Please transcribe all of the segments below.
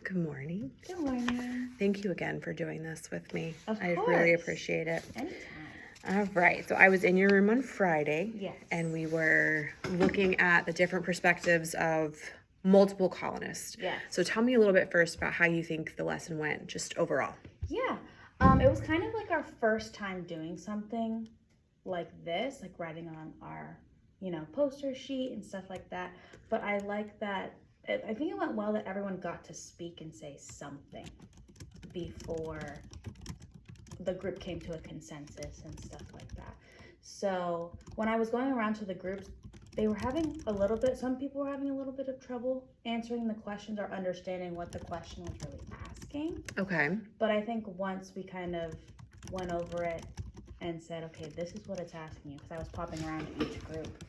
Good morning. Good morning. Thank you again for doing this with me. Of I course. really appreciate it. Anytime. All right. So I was in your room on Friday. Yes. And we were looking at the different perspectives of multiple colonists. Yes. So tell me a little bit first about how you think the lesson went, just overall. Yeah. It was kind of like our first time doing something like this, like writing on our, poster sheet and stuff like that. But I like that. I think it went well that everyone got to speak and say something before the group came to a consensus and stuff like that. So when I was going around to the groups, they were having some people were having a little bit of trouble answering the questions or understanding what the question was really asking. Okay. But I think once we kind of went over it and said, okay, this is what it's asking you, because I was popping around to each group,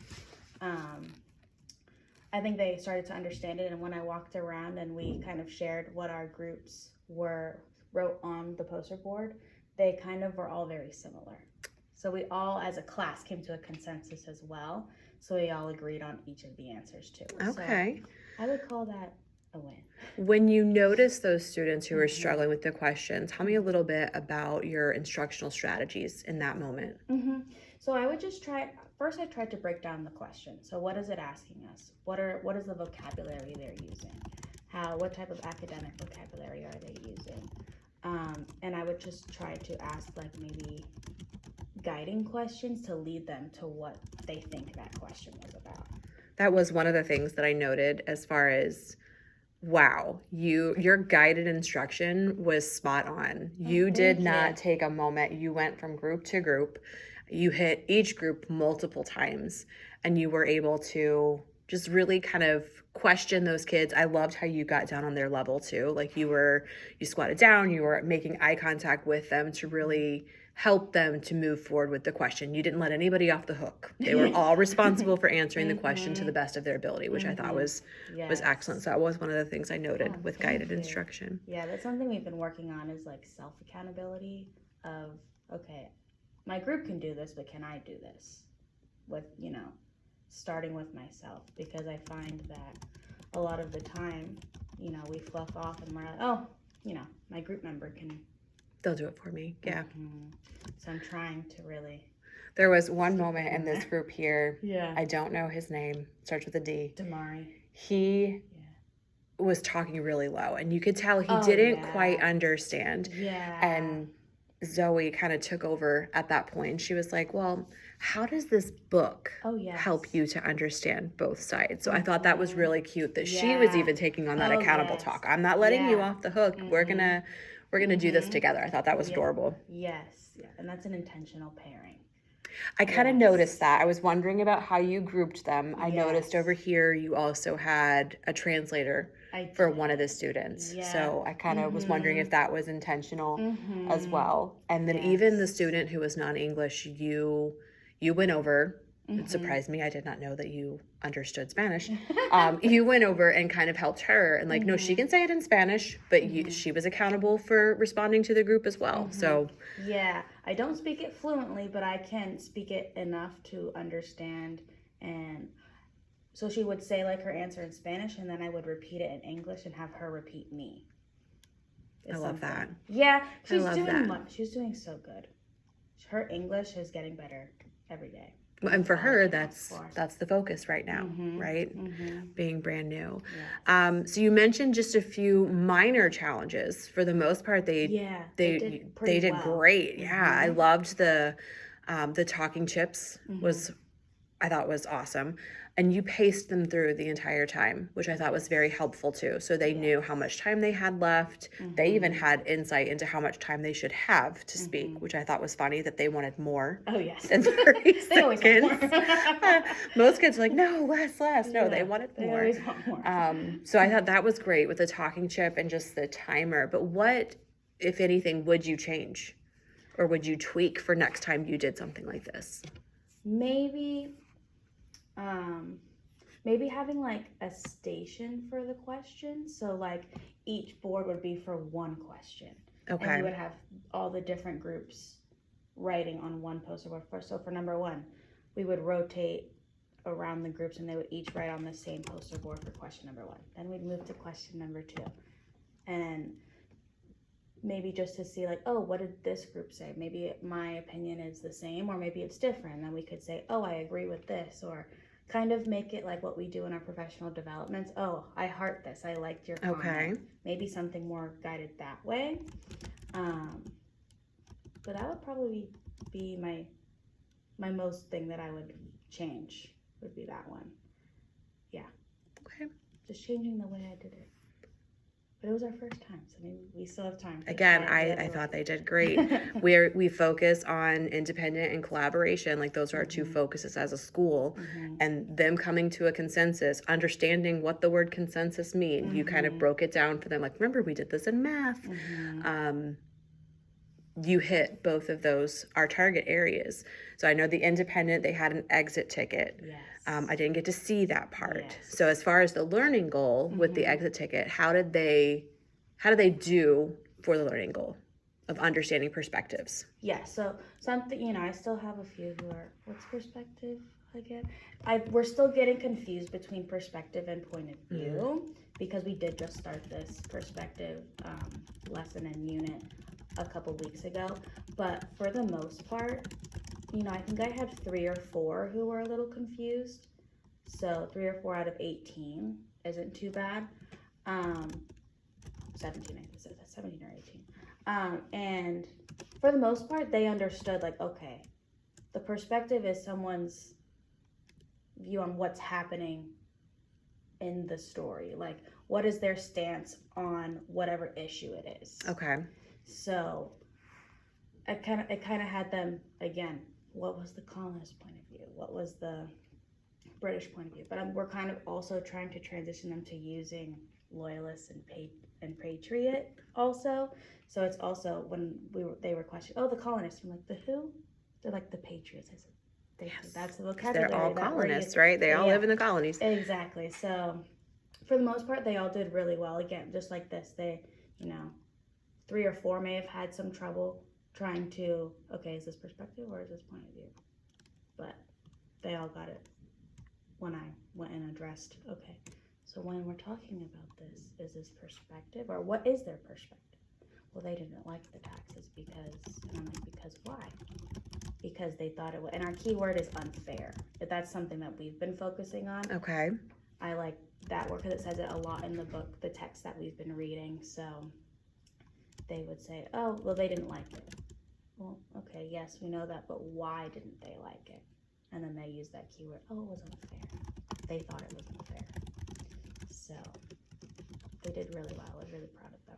I think they started to understand it. And when I walked around and we kind of shared what our groups wrote on the poster board, they kind of were all very similar. So we all, as a class, came to a consensus as well. So we all agreed on each of the answers too. Okay. So I would call that a win. When you notice those students who are struggling with the questions, tell me a little bit about your instructional strategies in that moment. So I would just I tried to break down the question. So what is it asking us? What is the vocabulary they're using? What type of academic vocabulary are they using? And I would just try to ask maybe guiding questions to lead them to what they think that question was about. That was one of the things that I noted as far as, wow, your guided instruction was spot on. You did not take a moment. You went from group to group. You hit each group multiple times, and you were able to just really kind of question those kids. I loved how you got down on their level too. Like you squatted down, you were making eye contact with them to really help them to move forward with the question. You didn't let anybody off the hook. They were all responsible for answering the question to the best of their ability, which I thought was excellent. So that was one of the things I noted with guided instruction. Yeah, that's something we've been working on is self-accountability of, okay, my group can do this, but can I do this? With, starting with myself, because I find that a lot of the time, we fluff off and we're like, oh, my group member can. They'll do it for me. Yeah. So I'm trying to really. There was one moment in this group here. Yeah. I don't know his name. Starts with a D. Damari. He was talking really low, and you could tell he didn't quite understand. Yeah. And Zoe kind of took over at that point. She was like, well, how does this book help you to understand both sides? So I thought that was really cute that she was even taking on that accountable talk. I'm not letting you off the hook. We're gonna do this together. I thought that was adorable. Yes. Yeah. And that's an intentional pairing. I kind of noticed that. I was wondering about how you grouped them. I noticed over here you also had a translator for one of the students. So I kind of was wondering if that was intentional as well. And then even the student who was non-English, you went over. It surprised me. I did not know that you understood Spanish. You went over and kind of helped her. And no, she can say it in Spanish, but she was accountable for responding to the group as well. So yeah, I don't speak it fluently, but I can speak it enough to understand. And so she would say her answer in Spanish, and then I would repeat it in English and have her repeat me. I love that. Yeah, she's doing so good. Her English is getting better every day. And for her, that's the focus right now, right? Being brand new. So you mentioned just a few minor challenges. For the most part, they did great. Yeah, I loved the talking chips I thought was awesome. And you paced them through the entire time, which I thought was very helpful too. So they knew how much time they had left. They even had insight into how much time they should have to speak, which I thought was funny that they wanted more. Oh, yes. Than 30 They always want more. Most kids are like, no, less. No, they wanted more. They always want more. So I thought that was great with the talking chip and just the timer. But what, if anything, would you change? Or would you tweak for next time you did something like this? Maybe having a station for the question. So each board would be for one question. Okay. And you would have all the different groups writing on one poster board. So for number one, we would rotate around the groups and they would each write on the same poster board for question number one. Then we'd move to question number two. and maybe just to see like, oh, what did this group say? Maybe my opinion is the same, or maybe it's different. And then we could say, oh, I agree with this, or kind of make it like what we do in our professional developments. Oh, I heart this. I liked your comment. Okay. Maybe something more guided that way. But that would probably be my most thing that I would change, would be that one. Yeah. Okay. Just changing the way I did it. But it was our first time, so maybe we still have time. Again, I thought they did great. We focus on independent and collaboration. Like those are our two focuses as a school. And them coming to a consensus, understanding what the word consensus means. You kind of broke it down for them. Like, remember, we did this in math. You hit both of those, our target areas. So I know the independent, they had an exit ticket. Yes. I didn't get to see that part. Yes. So as far as the learning goal with the exit ticket, how did they do for the learning goal of understanding perspectives? Yeah, so something, I still have a few who are, what's perspective again? We're still getting confused between perspective and point of view, because we did just start this perspective lesson and unit a couple weeks ago. But for the most part, I think I had 3 or 4 who were a little confused. So 3 or 4 out of 18 isn't too bad. 17, I think it says that, 17 or 18. And for the most part, they understood, like, okay, the perspective is someone's view on what's happening in the story. Like, what is their stance on whatever issue it is. Okay. So it kind of had them, again, what was the colonist point of view? What was the British point of view? But we're kind of also trying to transition them to using loyalists and patriot also. So it's also when they were questioning, oh, the colonists. I'm like, the who? They're like, the patriots. I said, that's the vocabulary. They're all colonists, right? They all live in the colonies. Exactly. So for the most part, they all did really well. Again, just like this, they, 3 or 4 may have had some trouble trying to, okay, is this perspective or is this point of view? But they all got it when I went and addressed, okay, so when we're talking about this, is this perspective or what is their perspective? Well, they didn't like the taxes because, and I'm like, because why? Because they thought it was, and our keyword is unfair. But that's something that we've been focusing on. Okay. I like that word because it says it a lot in the book, the text that we've been reading. So they would say, oh, well, they didn't like it. Well, okay, yes, we know that, but why didn't they like it? And then they use that keyword, oh, it was unfair. They thought it was unfair. So they did really well. I was really proud of them.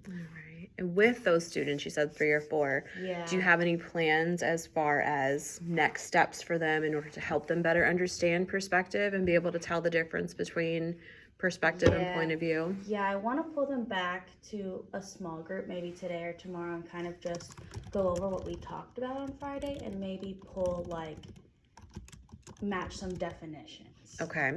All right. And with those students, you said 3 or 4. Yeah. Do you have any plans as far as next steps for them in order to help them better understand perspective and be able to tell the difference between perspective and point of view? Yeah, I want to pull them back to a small group maybe today or tomorrow and kind of just go over what we talked about on Friday and maybe pull match some definitions. Okay.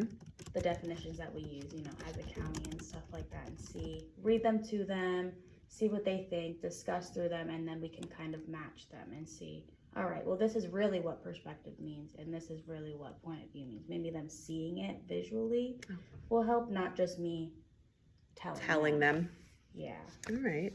The definitions that we use, as a county and stuff like that, and read them to them, see what they think, discuss through them, and then we can kind of match them and see, all right, well, this is really what perspective means, and this is really what point of view means. Maybe them seeing it visually will help, not just me telling them. Yeah. All right.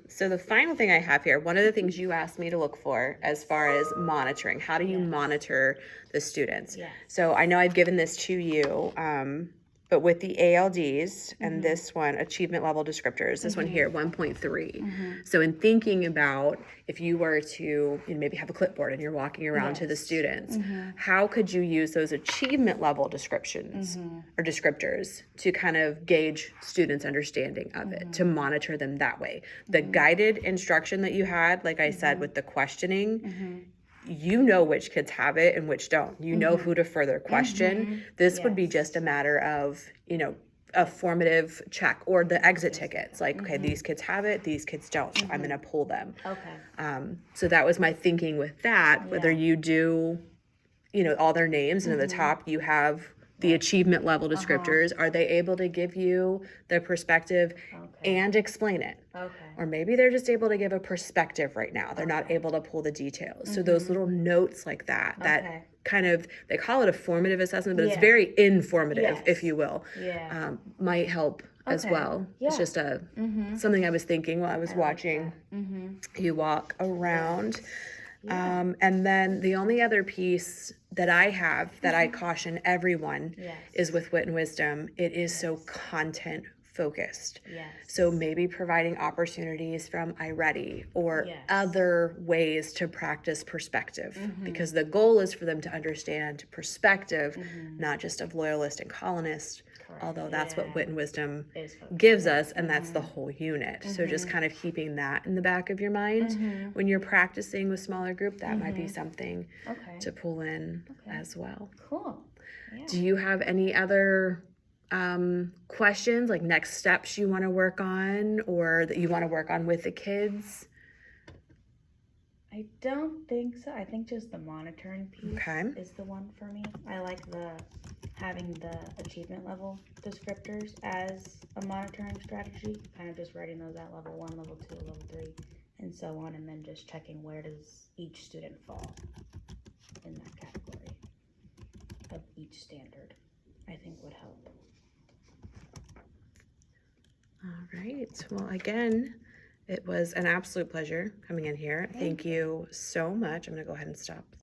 So the final thing I have here, one of the things you asked me to look for as far as monitoring, how do you monitor the students? Yes. So I know I've given this to you, but with the ALDs and this one, achievement level descriptors, this one here, 1.3. So in thinking about if you were to maybe have a clipboard and you're walking around to the students, how could you use those achievement level descriptions or descriptors to kind of gauge students' understanding of it, to monitor them that way? The guided instruction that you had, like I said, with the questioning, you know which kids have it and which don't. You know who to further question. This would be just a matter of, a formative check or the exit tickets. Like, okay, these kids have it, these kids don't. So I'm going to pull them. Okay. So that was my thinking with that. Whether you do, all their names and at the top you have the achievement level descriptors. Are they able to give you the perspective and explain it? Okay. Or maybe they're just able to give a perspective right now. They're not able to pull the details. So those little notes like that kind of, they call it a formative assessment, but it's very informative, if you will, might help as Okay. well. It's Yeah. just Mm-hmm. something I was thinking while I was watching Mm-hmm. you walk around. Yeah. And then the only other piece that I have that I caution everyone Yes. is with Wit and Wisdom. It is so content focused. Yes. So maybe providing opportunities from iReady or Yes. other ways to practice perspective, Mm-hmm. because the goal is for them to understand perspective, Mm-hmm. not just of loyalist and colonist, Correct. although that's what Wit and Wisdom Is focused. gives us, and that's the whole unit. So just kind of keeping that in the back of your mind Mm-hmm. when you're practicing with smaller group, that might be Mhm. something Okay. to pull in Okay. as well. Cool. Yeah. Do you have any other questions, like next steps you want to work on or that you want to work on with the kids? I don't think so. I think just the monitoring piece Okay. is the one for me. I like having the achievement level descriptors as a monitoring strategy, kind of just writing those at level 1, level 2, level 3, and so on, and then just checking where does each student fall in that category of each standard, I think would help. All right. Well, again, it was an absolute pleasure coming in here. Thank you so much. I'm going to go ahead and stop